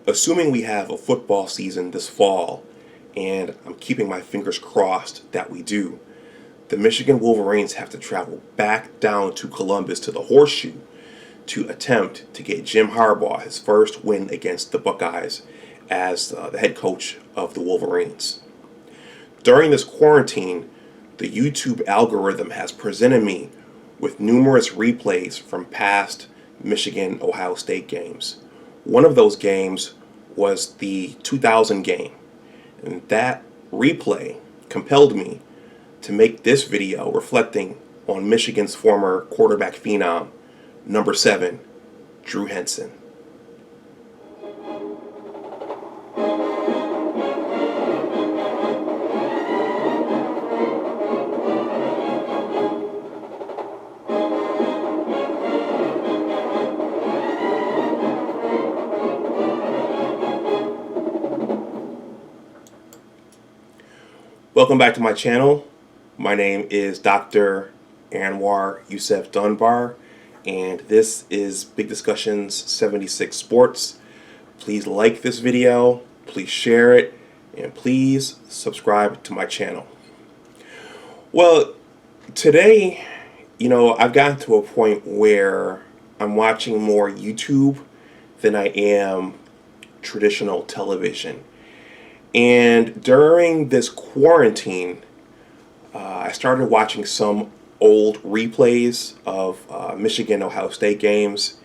assuming we have a football season this fall, and I'm keeping my fingers crossed that we do, the Michigan Wolverines have to travel back down to Columbus to the horseshoe to attempt to get Jim Harbaugh his first win against the Buckeyes as the head coach of the Wolverines. During this quarantine, the YouTube algorithm has presented me with numerous replays from past Michigan Ohio State games. One of those games was the 2000 game, and that replay compelled me to make this video reflecting on Michigan's former quarterback phenom, number 7, Drew Henson. Welcome back to my channel. My name is Dr. Anwar Youssef Dunbar, and this is Big Discussions 76 Sports. Please like this video, please share it, and please subscribe to my channel. Well, today, I've gotten to a point where I'm watching more YouTube than I am traditional television. And during this quarantine, I started watching some old replays of Michigan Ohio State games,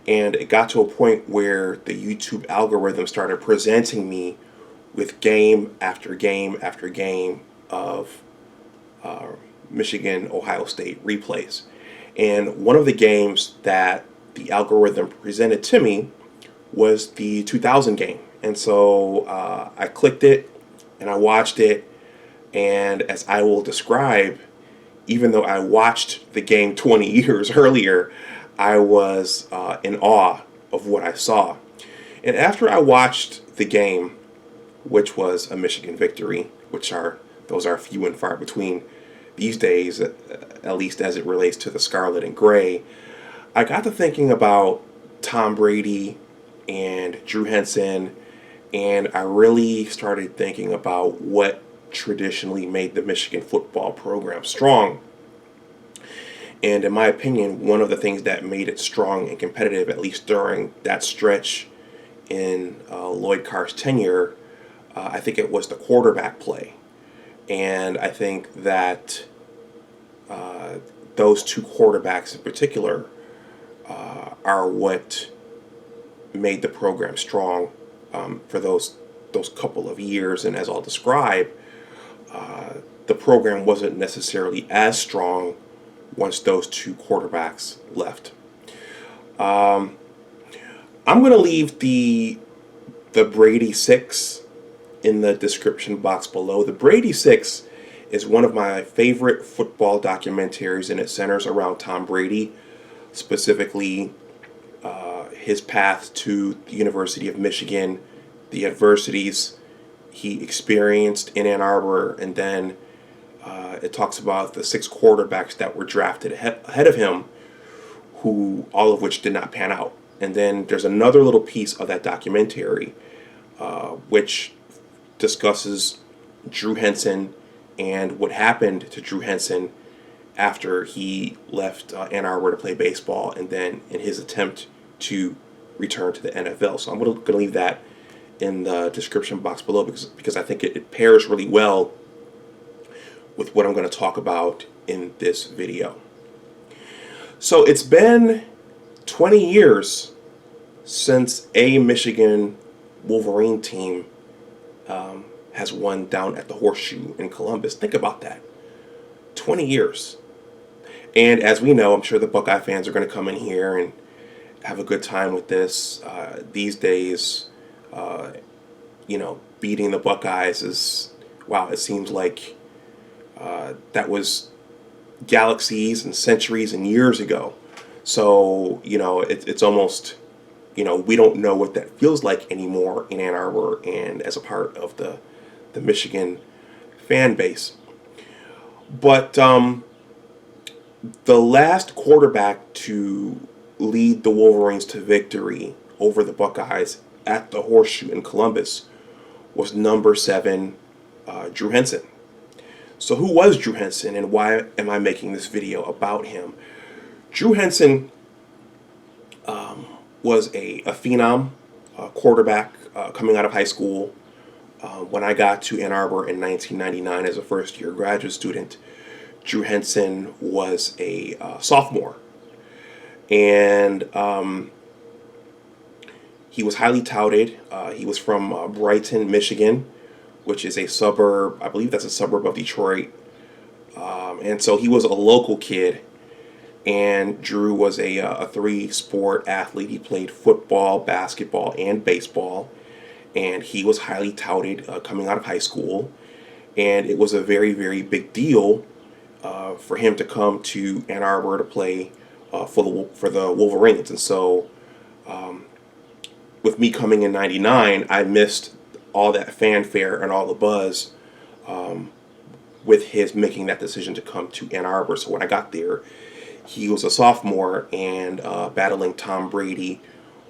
and it got to a point where the YouTube algorithm started presenting me with game after game after game of Michigan Ohio State replays. And one of the games that the algorithm presented to me was the 2000 game. And so I clicked it and I watched it, and as I will describe, even though I watched the game 20 years earlier, I was in awe of what I saw. And after I watched the game, which was a Michigan victory, those are few and far between these days, at least as it relates to the Scarlet and Gray, I got to thinking about Tom Brady and Drew Henson, and I really started thinking about what traditionally made the Michigan football program strong. And in my opinion, one of the things that made it strong and competitive, at least during that stretch in Lloyd Carr's tenure, I think it was the quarterback play. And I think that those two quarterbacks in particular are what made the program strong for those couple of years. And as I'll describe, the program wasn't necessarily as strong once those two quarterbacks left. I'm going to leave the Brady 6 in the description box below. The Brady 6 is one of my favorite football documentaries, and it centers around Tom Brady, specifically his path to the University of Michigan, the adversities he experienced in Ann Arbor, and then it talks about the 6 quarterbacks that were drafted ahead of him, all of which did not pan out. And then there's another little piece of that documentary which discusses Drew Henson and what happened to Drew Henson after he left Ann Arbor to play baseball, and then in his attempt to return to the NFL. So I'm going to leave that in the description box below because I think it pairs really well with what I'm going to talk about in this video. So it's been 20 years since a Michigan Wolverine team has won down at the Horseshoe in Columbus. Think about that. 20 years. And as we know, I'm sure the Buckeye fans are going to come in here and have a good time with this. These days, beating the Buckeyes is, wow, it seems like that was galaxies and centuries and years ago. So, it's almost, we don't know what that feels like anymore in Ann Arbor and as a part of the Michigan fan base. But the last quarterback to lead the Wolverines to victory over the Buckeyes at the Horseshoe in Columbus was number 7, Drew Henson. So who was Drew Henson, and why am I making this video about him? Drew Henson was a phenom quarterback coming out of high school. When I got to Ann Arbor in 1999 as a first-year graduate student, Drew Henson was a sophomore. And he was highly touted. He was from Brighton, Michigan, which is a suburb, I believe that's a suburb of Detroit. And so he was a local kid. And Drew was a three-sport athlete. He played football, basketball, and baseball. And he was highly touted coming out of high school. And it was a very, very big deal for him to come to Ann Arbor to play for the Wolverines. And so with me coming in 99, I missed all that fanfare and all the buzz with his making that decision to come to Ann Arbor. So when I got there, he was a sophomore and battling Tom Brady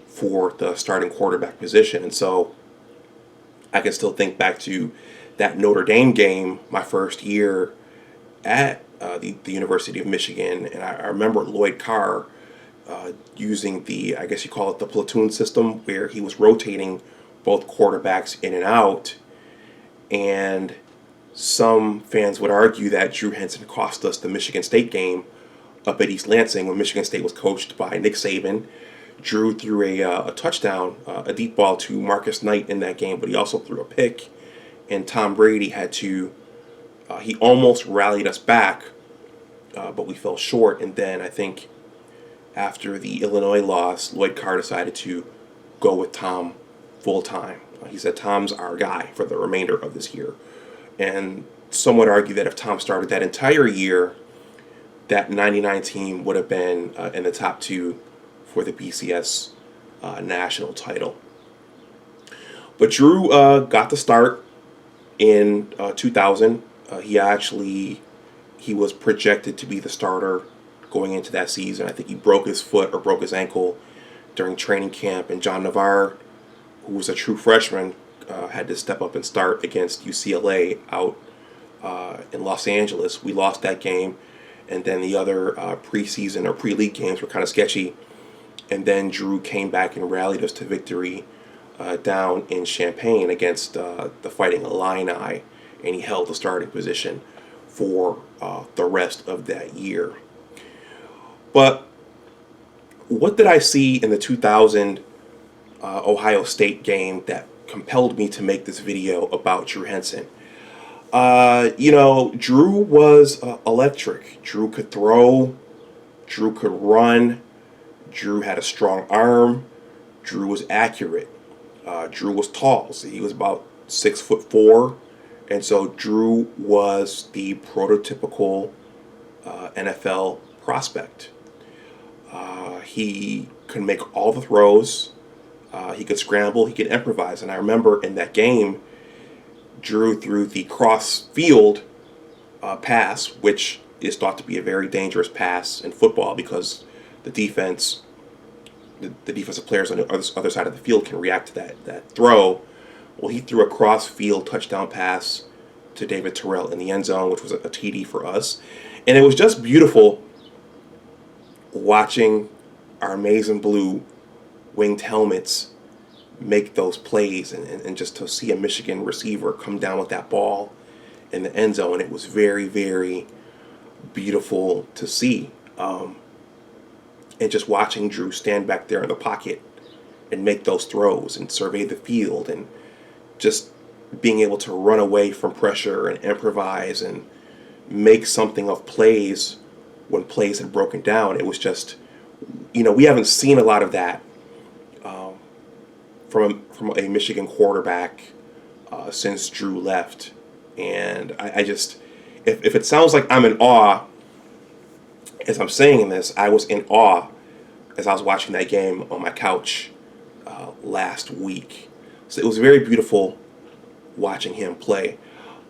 for the starting quarterback position. And so I can still think back to that Notre Dame game my first year at the University of Michigan. And I remember Lloyd Carr using I guess you call it the platoon system, where he was rotating both quarterbacks in and out. And some fans would argue that Drew Henson cost us the Michigan State game up at East Lansing when Michigan State was coached by Nick Saban. Drew threw a touchdown, a deep ball to Marcus Knight in that game, but he also threw a pick. And Tom Brady had to, he almost rallied us back, but we fell short. And then I think after the Illinois loss, Lloyd Carr decided to go with Tom full time. He said, Tom's our guy for the remainder of this year. And some would argue that if Tom started that entire year, that 99 team would have been in the top 2 for the BCS national title. But Drew got the start in 2000. He was projected to be the starter going into that season. I think he broke his foot or broke his ankle during training camp, and John Navarre, who was a true freshman, had to step up and start against UCLA out in Los Angeles. We lost that game, and then the other preseason or pre-league games were kind of sketchy. And then Drew came back and rallied us to victory down in Champaign against the Fighting Illini, and he held the starting position for the rest of that year. But what did I see in the 2000 Ohio State game that compelled me to make this video about Drew Henson? Drew was electric. Drew could throw. Drew could run. Drew had a strong arm. Drew was accurate. Drew was tall. So he was about 6'4", and so Drew was the prototypical NFL prospect. He could make all the throws. He could scramble. He could improvise. And I remember in that game, Drew threw the cross field pass, which is thought to be a very dangerous pass in football because the defensive players on the other side of the field can react to that throw. Well, he threw a cross-field touchdown pass to David Terrell in the end zone, which was a TD for us. And it was just beautiful watching our maize and blue winged helmets make those plays, and just to see a Michigan receiver come down with that ball in the end zone. It was very, very beautiful to see. And just watching Drew stand back there in the pocket and make those throws and survey the field, and just being able to run away from pressure and improvise and make something of plays when plays had broken down. It was just, we haven't seen a lot of that from a Michigan quarterback since Drew left. And I just, if it sounds like I'm in awe as I'm saying this, I was in awe as I was watching that game on my couch last week. So it was very beautiful watching him play.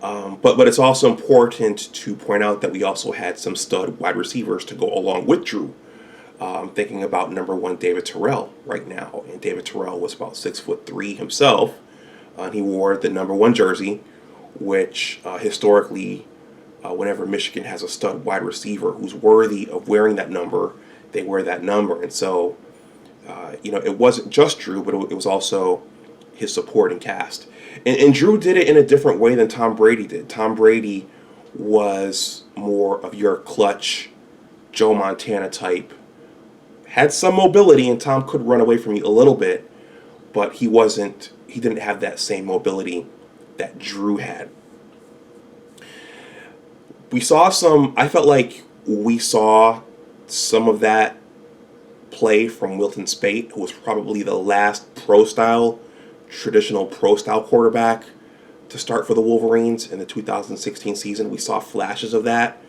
But it's also important to point out that we also had some stud wide receivers to go along with Drew. I'm thinking about number one David Terrell right now, and David Terrell was about 6'3" himself, and he wore the number one jersey, which historically, whenever Michigan has a stud wide receiver who's worthy of wearing that number, they wear that number. And so, it wasn't just Drew, but it was also his supporting cast. And Drew did it in a different way than Tom Brady did. Tom Brady was more of your clutch Joe Montana type, had some mobility, and Tom could run away from you a little bit, but he didn't have that same mobility that Drew had. I felt like we saw some of that play from Wilton Spate, who was probably the last traditional pro style quarterback to start for the Wolverines in the 2016 season. We saw flashes of that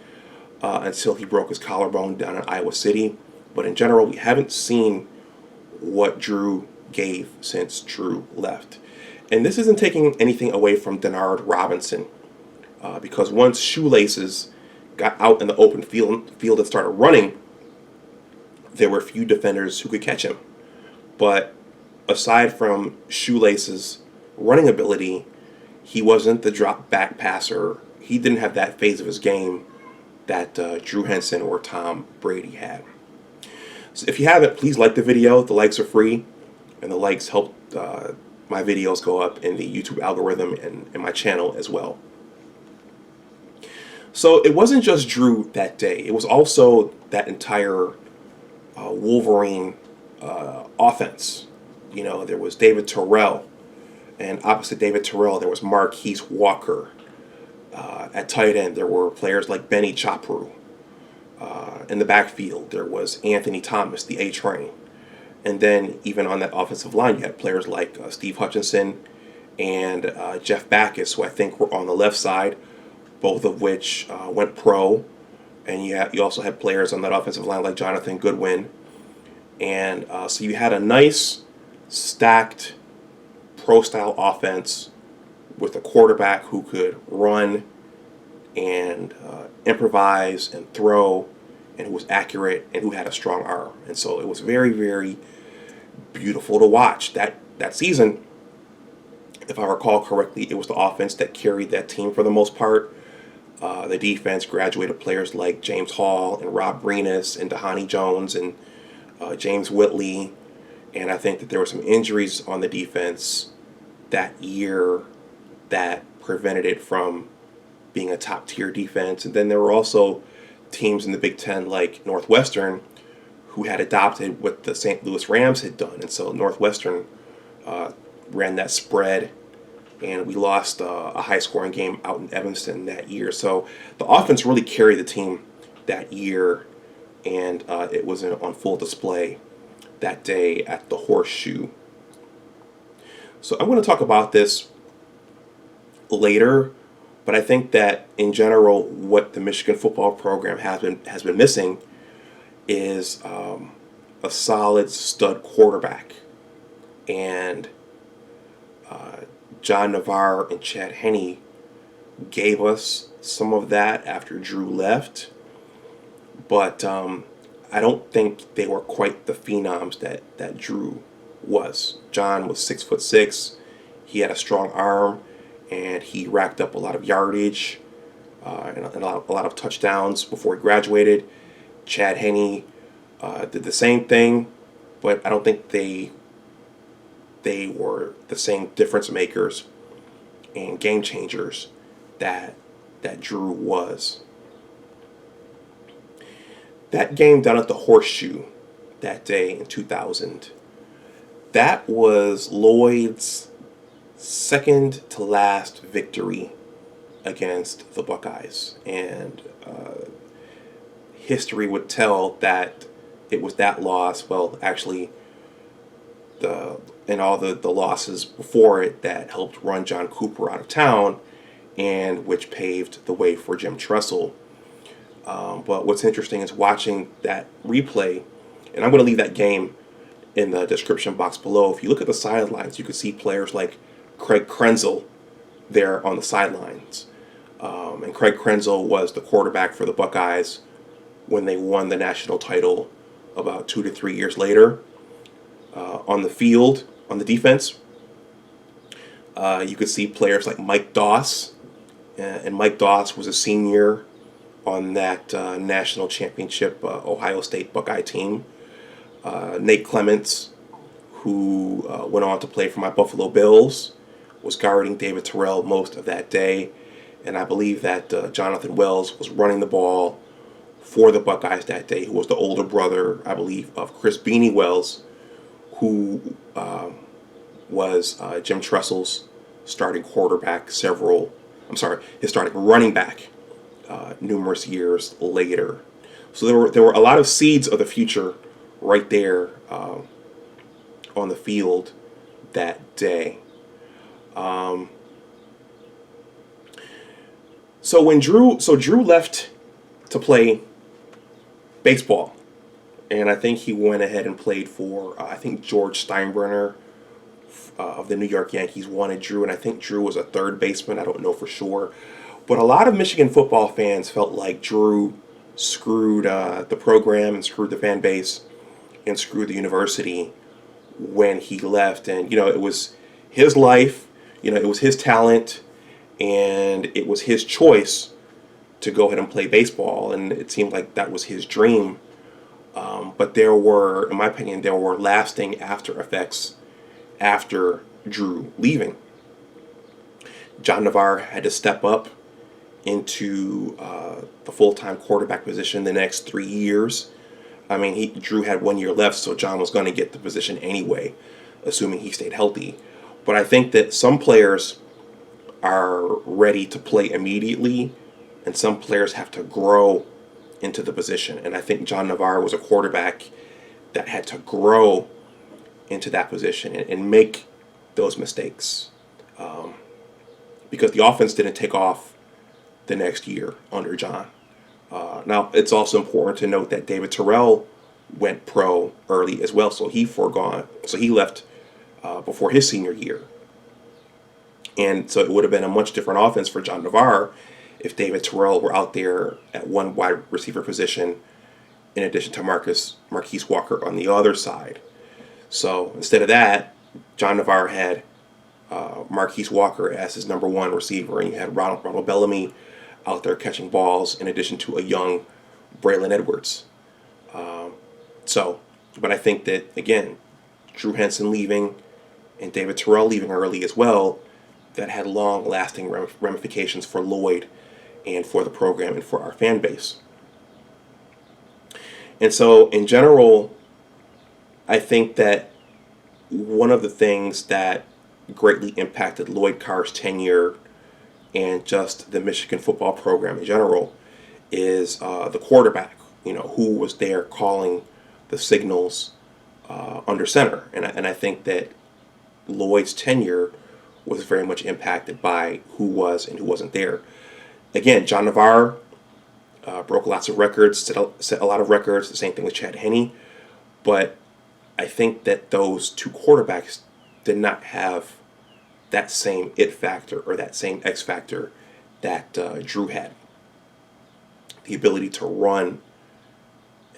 until he broke his collarbone down in Iowa City. But in general, we haven't seen what Drew gave since Drew left. And this isn't taking anything away from Denard Robinson, because once Shoelaces got out in the open field and started running, there were few defenders who could catch him. But aside from Shoelaces' running ability, he wasn't the drop back passer. He didn't have that phase of his game that Drew Henson or Tom Brady had. So if you haven't, please like the video. The likes are free, and the likes help my videos go up in the YouTube algorithm and my channel as well. So it wasn't just Drew that day. It was also that entire Wolverine offense. There was David Terrell, and opposite David Terrell, there was Marquise Walker. At tight end, there were players like Benny Chopru. In the backfield, there was Anthony Thomas, the A-Train. And then even on that offensive line, you had players like Steve Hutchinson and Jeff Backus, who I think were on the left side, both of which went pro. And you also had players on that offensive line like Jonathan Goodwin. And so you had a nice, stacked, pro-style offense with a quarterback who could run and improvise and throw, and who was accurate and who had a strong arm. And so it was very, very beautiful to watch. That season, if I recall correctly, it was the offense that carried that team for the most part. The defense graduated players like James Hall and Rob Brenus and Dahani Jones and James Whitley. And I think that there were some injuries on the defense that year that prevented it from being a top-tier defense. And then there were also teams in the Big Ten like Northwestern who had adopted what the St. Louis Rams had done. And so Northwestern ran that spread, and we lost a high-scoring game out in Evanston that year. So the offense really carried the team that year, and it was on full display that day at the Horseshoe. So I'm going to talk about this later, but I think that in general, what the Michigan football program has been missing is a solid stud quarterback. And John Navarre and Chad Henne gave us some of that after Drew left, but I don't think they were quite the phenoms that Drew was. John was 6'6". He had a strong arm, and he racked up a lot of yardage and a lot of touchdowns before he graduated. Chad Henne did the same thing, but I don't think they were the same difference makers and game changers that Drew was. That game down at the Horseshoe that day in 2000, that was Lloyd's second to last victory against the Buckeyes. And history would tell that it was that loss, well, actually, all the losses before it that helped run John Cooper out of town, and which paved the way for Jim Tressel. But what's interesting is watching that replay, and I'm going to leave that game in the description box below. If you look at the sidelines, you can see players like Craig Krenzel there on the sidelines. And Craig Krenzel was the quarterback for the Buckeyes when they won the national title about 2 to 3 years later. On the field, on the defense, you could see players like Mike Doss, and Mike Doss was a senior on that national championship Ohio State Buckeye team. Nate Clements, who went on to play for my Buffalo Bills, was guarding David Terrell most of that day. And I believe that Jonathan Wells was running the ball for the Buckeyes that day, who was the older brother, I believe, of Chris Beanie Wells, who was Jim Tressel's starting quarterback his starting running back numerous years later. So there were a lot of seeds of the future right there on the field that day. So Drew left to play baseball, and I think he went ahead and played for I think George Steinbrenner of the New York Yankees wanted Drew, and I think Drew was a third baseman. I don't know for sure, but a lot of Michigan football fans felt like Drew screwed the program and screwed the fan base and screwed the university when he left. And it was his life, it was his talent, and it was his choice to go ahead and play baseball, and it seemed like that was his dream. But in my opinion, there were lasting after effects after Drew leaving. John Navarre had to step up into the full-time quarterback position the next 3 years. I mean, Drew had 1 year left, so John was going to get the position anyway, assuming he stayed healthy. But I think that some players are ready to play immediately, and some players have to grow into the position. And I think John Navarre was a quarterback that had to grow into that position and make those mistakes, because the offense didn't take off the next year under John. Now, it's also important to note that David Terrell went pro early as well, so he left before his senior year. And so it would have been a much different offense for John Navarre if David Terrell were out there at one wide receiver position in addition to Marquise Walker on the other side. So instead of that, John Navarre had Marquise Walker as his number one receiver, and you had Ronald Bellamy out there catching balls in addition to a young Braylon Edwards. But I think that, again, Drew Henson leaving and David Terrell leaving early as well, that had long-lasting ramifications for Lloyd and for the program and for our fan base. And so, in general, I think that one of the things that greatly impacted Lloyd Carr's tenure and just the Michigan football program in general is the quarterback, who was there calling the signals under center. And I think that Lloyd's tenure was very much impacted by who was and who wasn't there. Again, John Navarre broke lots of records, set a lot of records, the same thing with Chad Henne. But I think that those two quarterbacks did not have that same it factor or that same X factor that Drew had. The ability to run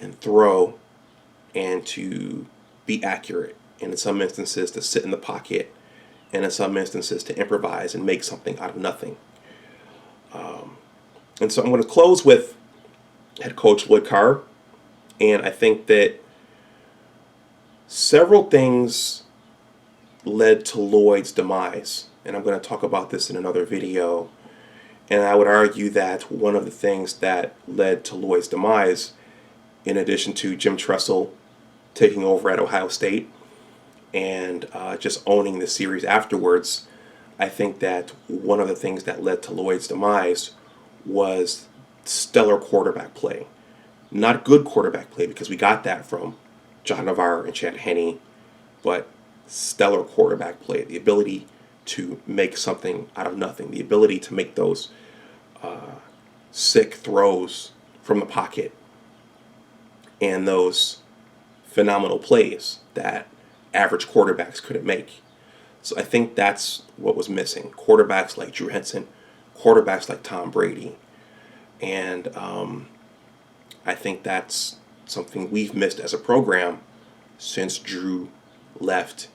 and throw and to be accurate, and in some instances to sit in the pocket, and in some instances to improvise and make something out of nothing. And so I'm going to close with head coach Lloyd Carr, and I think that several things led to Lloyd's demise, and I'm going to talk about this in another video. And I would argue that one of the things that led to Lloyd's demise, in addition to Jim Tressel taking over at Ohio State and just owning the series afterwards, I think that one of the things that led to Lloyd's demise was stellar quarterback play. Not good quarterback play, because we got that from John Navarre and Chad Henne, but stellar quarterback play. The ability to make something out of nothing. The ability to make those sick throws from the pocket and those phenomenal plays that average quarterbacks couldn't make. So I think that's what was missing. Quarterbacks like Drew Henson, quarterbacks like Tom Brady. And I think that's something we've missed as a program since Drew left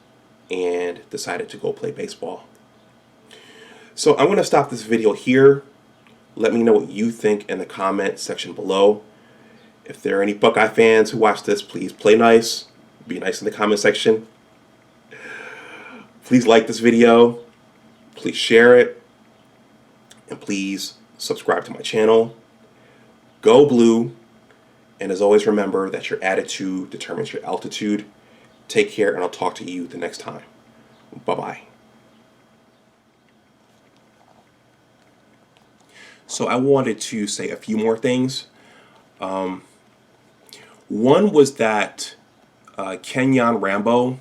and decided to go play baseball. So I'm going to stop this video here. Let me know what you think in the comment section below. If there are any Buckeye fans who watch this, please play nice. Be nice in the comment section. Please like this video. Please share it. And please subscribe to my channel. Go Blue. And as always, remember that your attitude determines your altitude. Take care, and I'll talk to you the next time. Bye-bye. So I wanted to say a few more things. One was that Kenyon Rambo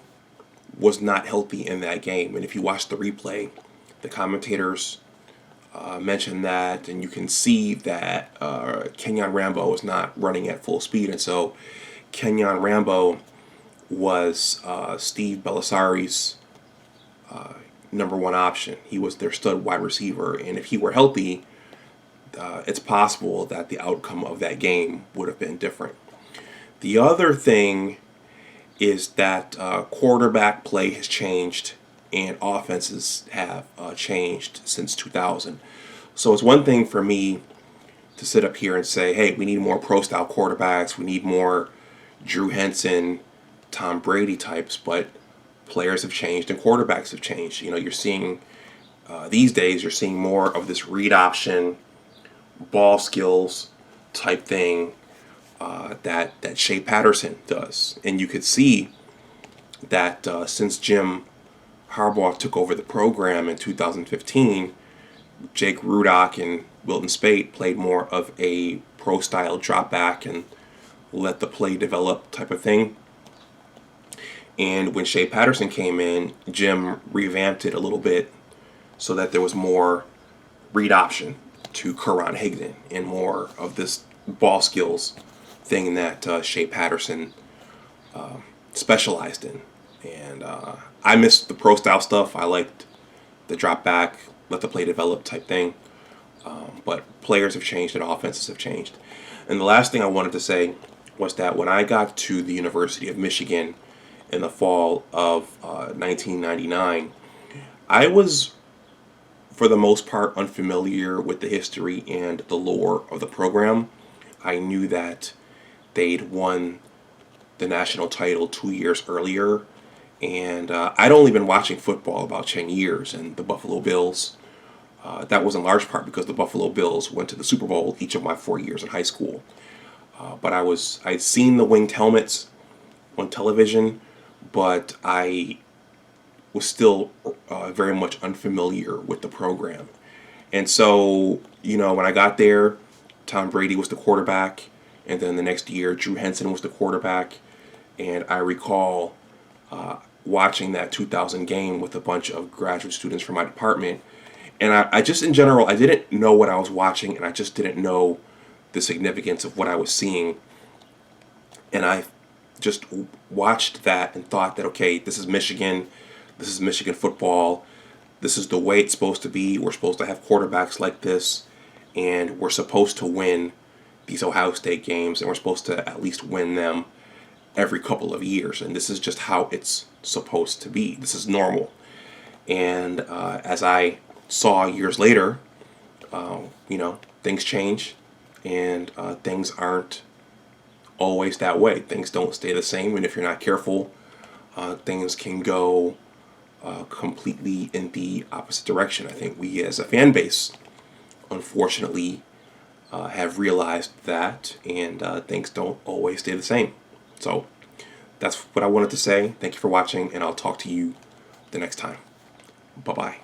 was not healthy in that game. And if you watch the replay, the commentators mentioned that, and you can see that Kenyon Rambo was not running at full speed. And so Kenyon Rambo was Steve Belisari's #1 option. He was their stud wide receiver. And if he were healthy, it's possible that the outcome of that game would have been different. The other thing is that quarterback play has changed and offenses have changed since 2000. So it's one thing for me to sit up here and say, hey, we need more pro-style quarterbacks, we need more Drew Henson, Tom Brady types, but players have changed and quarterbacks have changed. You know, you're seeing, these days, you're seeing more of this read option, ball skills type thing that Shea Patterson does. And you could see that since Jim Harbaugh took over the program in 2015, Jake Rudock and Wilton Speight played more of a pro-style drop back and let the play develop type of thing. And when Shea Patterson came in, Jim revamped it a little bit so that there was more read option to Karan Higdon and more of this ball skills thing that Shea Patterson specialized in. And I missed the pro style stuff. I liked the drop back, let the play develop type thing. But players have changed and offenses have changed. And the last thing I wanted to say was that when I got to the University of Michigan in the fall of 1999, I was, for the most part, unfamiliar with the history and the lore of the program. I knew that they'd won the national title 2 years earlier, and I'd only been watching football about 10 years, and the Buffalo Bills, that was in large part because the Buffalo Bills went to the Super Bowl each of my 4 years in high school. But I'd seen the winged helmets on television, but I was still very much unfamiliar with the program. And so, you know, when I got there, Tom Brady was the quarterback, and then the next year, Drew Henson was the quarterback. And I recall watching that 2000 game with a bunch of graduate students from my department. And I just, in general, I didn't know what I was watching, and I just didn't know the significance of what I was seeing. And I just watched that and thought that, okay, this is Michigan football, this is the way it's supposed to be, we're supposed to have quarterbacks like this, and we're supposed to win these Ohio State games, and we're supposed to at least win them every couple of years, and this is just how it's supposed to be. This is normal. And as I saw years later, you know, things change, and things aren't always that way. Things don't stay the same, and if you're not careful, things can go completely in the opposite direction. I think we as a fan base, unfortunately, have realized that, and things don't always stay the same. So that's what I wanted to say. Thank you for watching, and I'll talk to you the next time. Bye-bye.